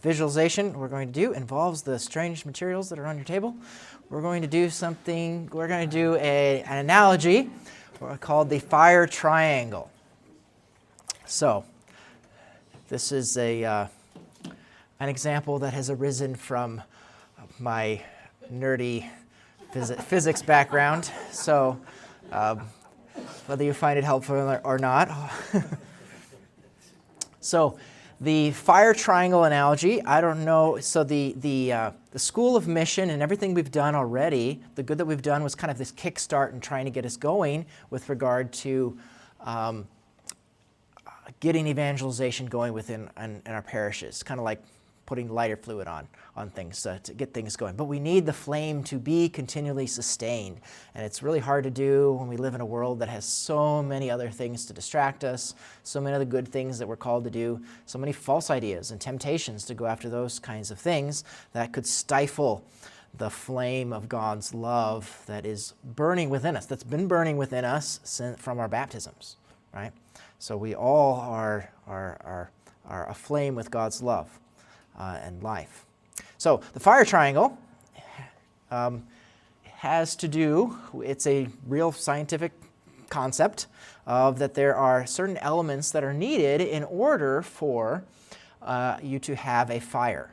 visualization we're going to do involves the strange materials that are on your table. We're going to do an analogy called the fire triangle. So this is an example that has arisen from my nerdy physics background. So whether you find it helpful or not. So the fire triangle analogy, I don't know, so the school of mission and everything we've done already, the good that we've done was kind of this kickstart and trying to get us going with regard to getting evangelization going within in our parishes, kind of like putting lighter fluid on things to get things going. But we need the flame to be continually sustained. And it's really hard to do when we live in a world that has so many other things to distract us, so many other good things that we're called to do, so many false ideas and temptations to go after those kinds of things that could stifle the flame of God's love that is burning within us, that's been burning within us from our baptisms, right? So we all are aflame with God's love and life. So the fire triangle has to do, it's a real scientific concept of that there are certain elements that are needed in order for you to have a fire.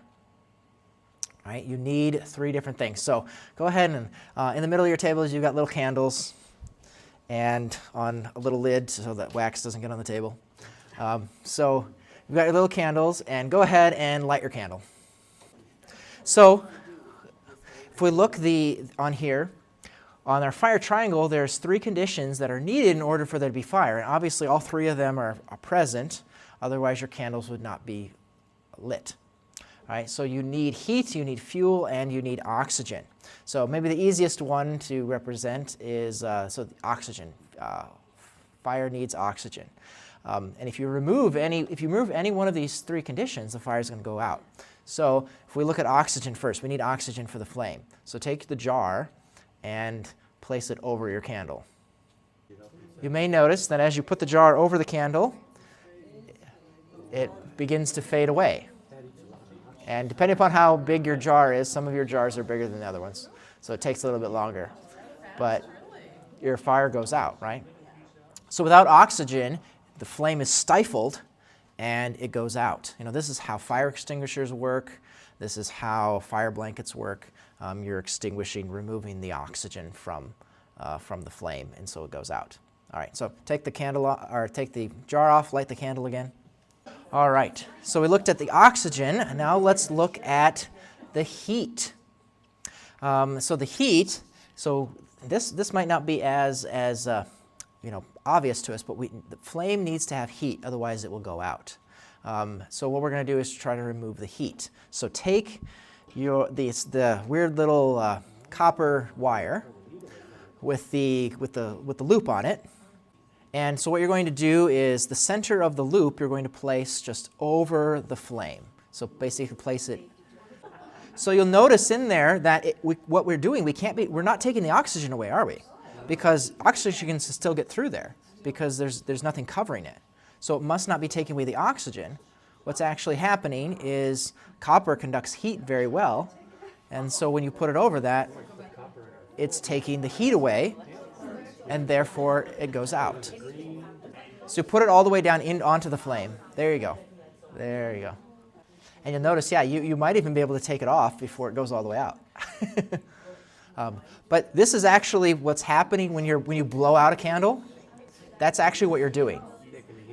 Right? You need 3 different things. So go ahead and in the middle of your tables you've got little candles and on a little lid so that wax doesn't get on the table. So you've got your little candles, and go ahead and light your candle. So if we look on here, on our fire triangle, there's 3 conditions that are needed in order for there to be fire. And obviously all 3 of them are present, otherwise your candles would not be lit. All right, so you need heat, you need fuel, and you need oxygen. So maybe the easiest one to represent is the oxygen. Fire needs oxygen. And if you remove any one of these 3 conditions, the fire is going to go out. So if we look at oxygen first, we need oxygen for the flame. So take the jar and place it over your candle. You may notice that as you put the jar over the candle, it begins to fade away. And depending upon how big your jar is, some of your jars are bigger than the other ones. So it takes a little bit longer. But your fire goes out, right? So without oxygen, the flame is stifled and it goes out. You know, this is how fire extinguishers work. This is how fire blankets work. You're extinguishing, removing the oxygen from the flame, and so it goes out. All right, so take the jar off, light the candle again. All right, so we looked at the oxygen, and now let's look at the heat. So the heat, this might not be as obvious to us, but the flame needs to have heat, otherwise it will go out. So what we're going to do is try to remove the heat. So take the weird little copper wire with the loop on it. And so what you're going to do is the center of the loop you're going to place just over the flame. So basically place it. So you'll notice in there that what we're doing, we're not taking the oxygen away, are we? Because oxygen can still get through there because there's nothing covering it. So it must not be taking away the oxygen. What's actually happening is copper conducts heat very well, and so when you put it over that, it's taking the heat away, and therefore it goes out. So you put it all the way down onto the flame. There you go. There you go. And you'll notice, you might even be able to take it off before it goes all the way out. But this is actually what's happening when you blow out a candle. That's actually what you're doing,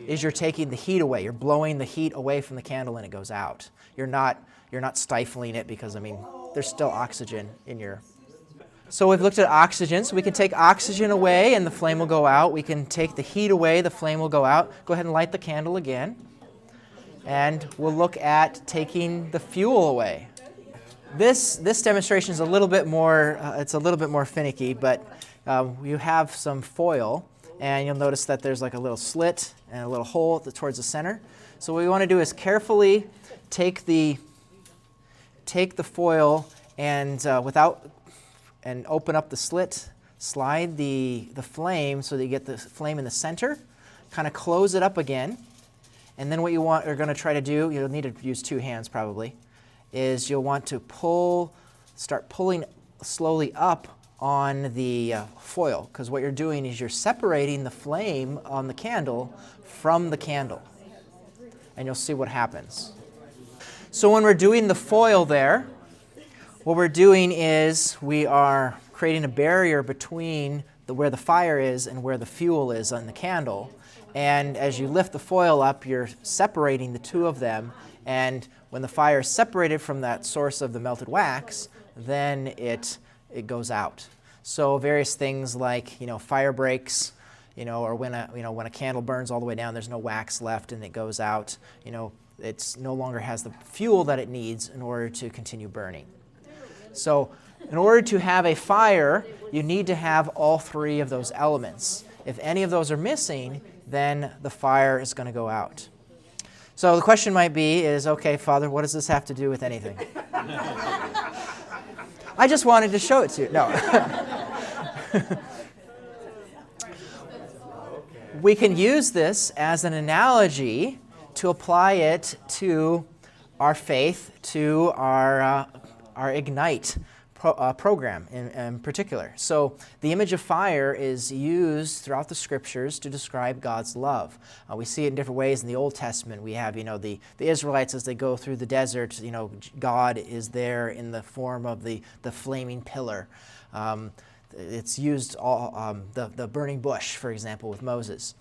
is you're taking the heat away. You're blowing the heat away from the candle and it goes out. You're not stifling it because, there's still oxygen in your... So we've looked at oxygen. So we can take oxygen away and the flame will go out. We can take the heat away, the flame will go out. Go ahead and light the candle again. And we'll look at taking the fuel away. This demonstration is a little bit more, it's a little bit more finicky, but you have some foil, and you'll notice that there's like a little slit and a little hole towards the center. So what we want to do is carefully take the foil and and open up the slit, slide the flame so that you get the flame in the center, kind of close it up again, And then what you are going to try to do, you'll need to use 2 hands probably, is you'll want to start pulling slowly up on the foil, because what you're doing is you're separating the flame on the candle from the candle. And you'll see what happens. So when we're doing the foil there, what we're doing is we are creating a barrier between where the fire is and where the fuel is on the candle. And as you lift the foil up, you're separating the two of them. And when the fire is separated from that source of the melted wax, then it goes out. So various things like, fire breaks, or when a candle burns all the way down, there's no wax left and it goes out. It's no longer has the fuel that it needs in order to continue burning. So in order to have a fire, you need to have all 3 of those elements. If any of those are missing, then the fire is going to go out. So the question might be okay, Father, what does this have to do with anything? I just wanted to show it to you. No. We can use this as an analogy to apply it to our faith, to our Ignite program in particular. So the image of fire is used throughout the scriptures to describe God's love. We see it in different ways in the Old Testament. We have, the Israelites as they go through the desert, God is there in the form of the flaming pillar. It's used the burning bush, for example, with Moses.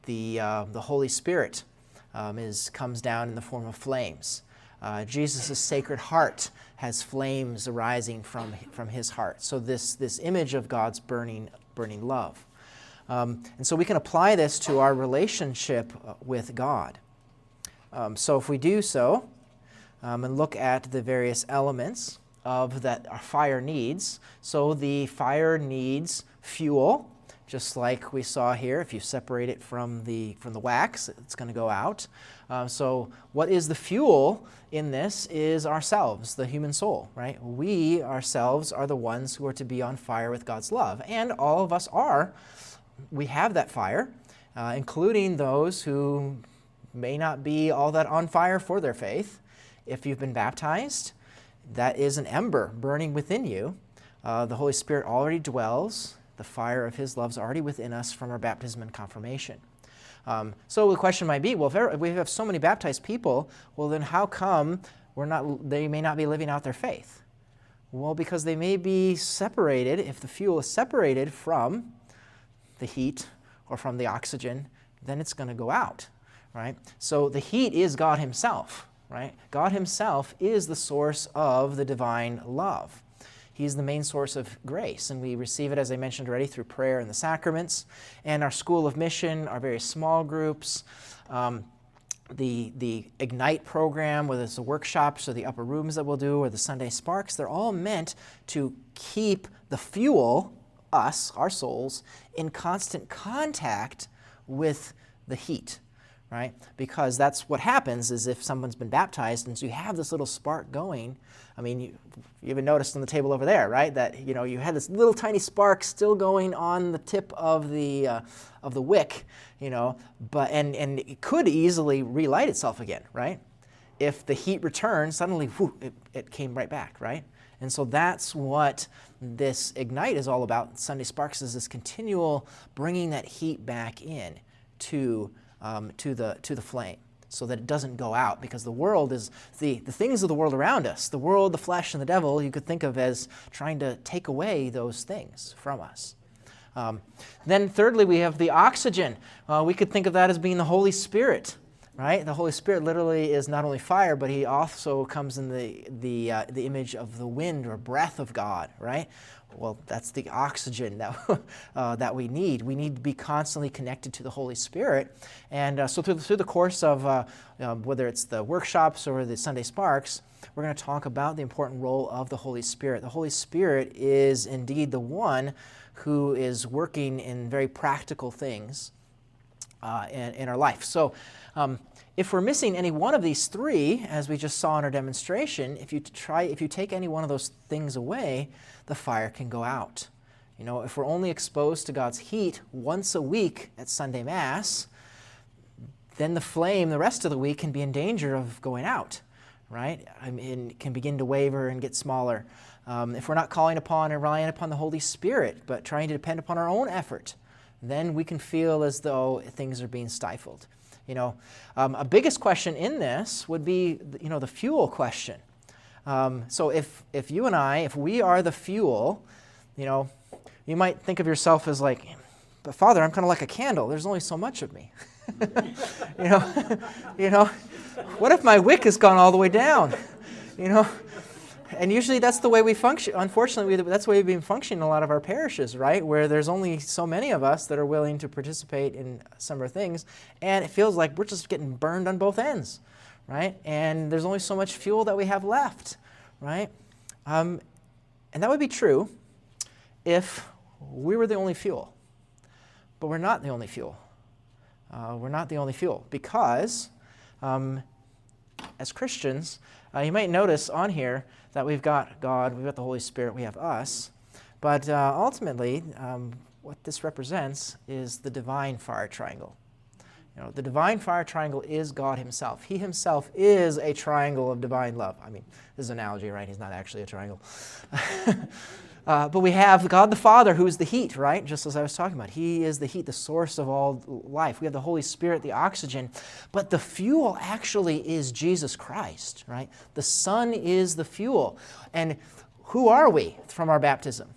The Holy Spirit comes down in the form of flames. Jesus' Sacred Heart has flames arising from his heart. So this image of God's burning love. And so we can apply this to our relationship with God. So if we do so, and look at the various elements that our fire needs. So the fire needs fuel, just like we saw here. If you separate it from the wax, it's going to go out. So what is the fuel in this is ourselves, the human soul, right? We ourselves are the ones who are to be on fire with God's love. And all of us are. We have that fire, including those who may not be all that on fire for their faith. If you've been baptized, that is an ember burning within you. The Holy Spirit already dwells. The fire of His love is already within us from our baptism and confirmation. So the question might be, well, if we have so many baptized people, well, then how come they may not be living out their faith? Well, because they may be separated. If the fuel is separated from the heat or from the oxygen, then it's going to go out, right? So the heat is God Himself, right? God Himself is the source of the divine love. He's the main source of grace, and we receive it, as I mentioned already, through prayer and the sacraments, and our School of Mission, our various small groups, the Ignite program, whether it's the workshops or the upper rooms that we'll do, or the Sunday Sparks. They're all meant to keep the fuel, us, our souls, in constant contact with the heat, right? Because that's what happens is if someone's been baptized and so you have this little spark going. I mean, you even noticed on the table over there, right, that you had this little tiny spark still going on the tip of the wick, but and it could easily relight itself again, right? If the heat returned, suddenly it came right back, right? And so that's what this Ignite is all about. Sunday Sparks is this continual bringing that heat back in to the flame, so that it doesn't go out, because the world is the things of the world around us, the world, the flesh, and the devil, you could think of as trying to take away those things from us. Then thirdly, we have the oxygen. We could think of that as being the Holy Spirit, right? The Holy Spirit literally is not only fire, but He also comes in the image of the wind or breath of God, right? Well, that's the oxygen that we need. We need to be constantly connected to the Holy Spirit. And so through the course of whether it's the workshops or the Sunday Sparks, we're going to talk about the important role of the Holy Spirit. The Holy Spirit is indeed the one who is working in very practical things in our life. So if we're missing any one of these 3, as we just saw in our demonstration, if you take any one of those things away, the fire can go out. If we're only exposed to God's heat once a week at Sunday Mass, then the flame the rest of the week can be in danger of going out, right? I mean, it can begin to waver and get smaller. If we're not calling upon and relying upon the Holy Spirit, but trying to depend upon our own effort, then we can feel as though things are being stifled. A biggest question in this would be, the fuel question. So if you and I, if we are the fuel, you might think of yourself as like, but Father, I'm kind of like a candle. There's only so much of me. What if my wick has gone all the way down? And usually that's the way we function. Unfortunately, that's the way we've been functioning in a lot of our parishes, right? Where there's only so many of us that are willing to participate in similar things, and it feels like we're just getting burned on both ends, right? And there's only so much fuel that we have left, right? And that would be true if we were the only fuel. But we're not the only fuel. We're not the only fuel because as Christians, you might notice on here that we've got God, we've got the Holy Spirit, we have us. But ultimately, what this represents is the divine fire triangle. The divine fire triangle is God himself. He himself is a triangle of divine love. I mean, this is an analogy, right? He's not actually a triangle. But we have God the Father, who is the heat, right? Just as I was talking about. He is the heat, the source of all life. We have the Holy Spirit, the oxygen. But the fuel actually is Jesus Christ, right? The Son is the fuel. And who are we from our baptism?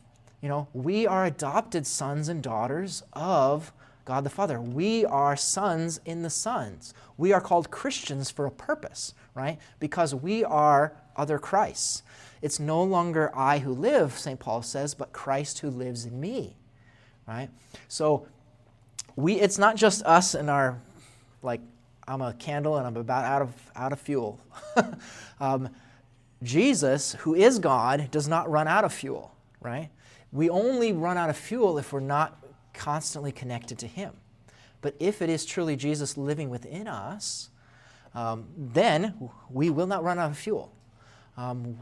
We are adopted sons and daughters of God the Father. We are sons in the sons. We are called Christians for a purpose, right? Because we are other Christs. It's no longer I who live, St. Paul says, but Christ who lives in me, right? So it's not just us and our, like, I'm a candle and I'm about out of fuel. Jesus, who is God, does not run out of fuel, right? We only run out of fuel if we're not constantly connected to him. But if it is truly Jesus living within us, then we will not run out of fuel.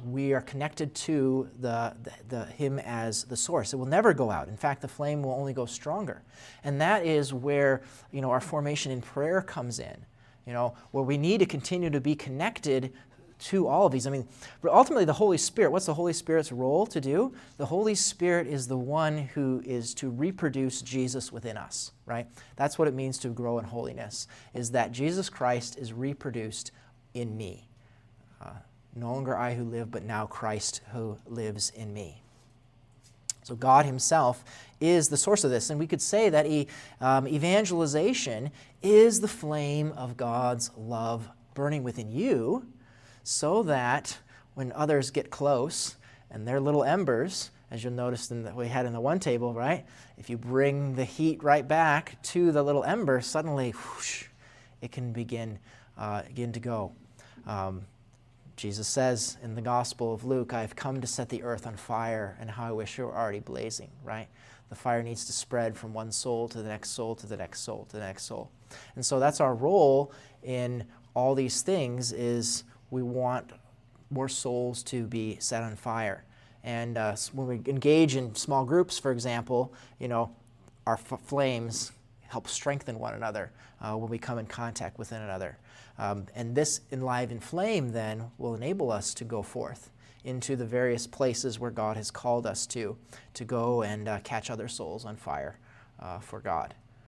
We are connected to him as the source. It will never go out. In fact, the flame will only go stronger. And that is where our formation in prayer comes in, where we need to continue to be connected to all of these. I mean, but ultimately the Holy Spirit, what's the Holy Spirit's role to do? The Holy Spirit is the one who is to reproduce Jesus within us, right? That's what it means to grow in holiness, is that Jesus Christ is reproduced in me. No longer I who live, but now Christ who lives in me. So God himself is the source of this. And we could say that evangelization is the flame of God's love burning within you, so that when others get close and they're little embers, as you'll notice we had in the one table, right? If you bring the heat right back to the little ember, suddenly whoosh, it can begin to go. Jesus says in the Gospel of Luke, I have come to set the earth on fire, and how I wish it were already blazing, right? The fire needs to spread from one soul to the next soul to the next soul to the next soul. And so that's our role in all these things, is we want more souls to be set on fire. And when we engage in small groups, for example, our flames help strengthen one another when we come in contact with one another. And this enlivened flame then will enable us to go forth into the various places where God has called us to go and catch other souls on fire for God.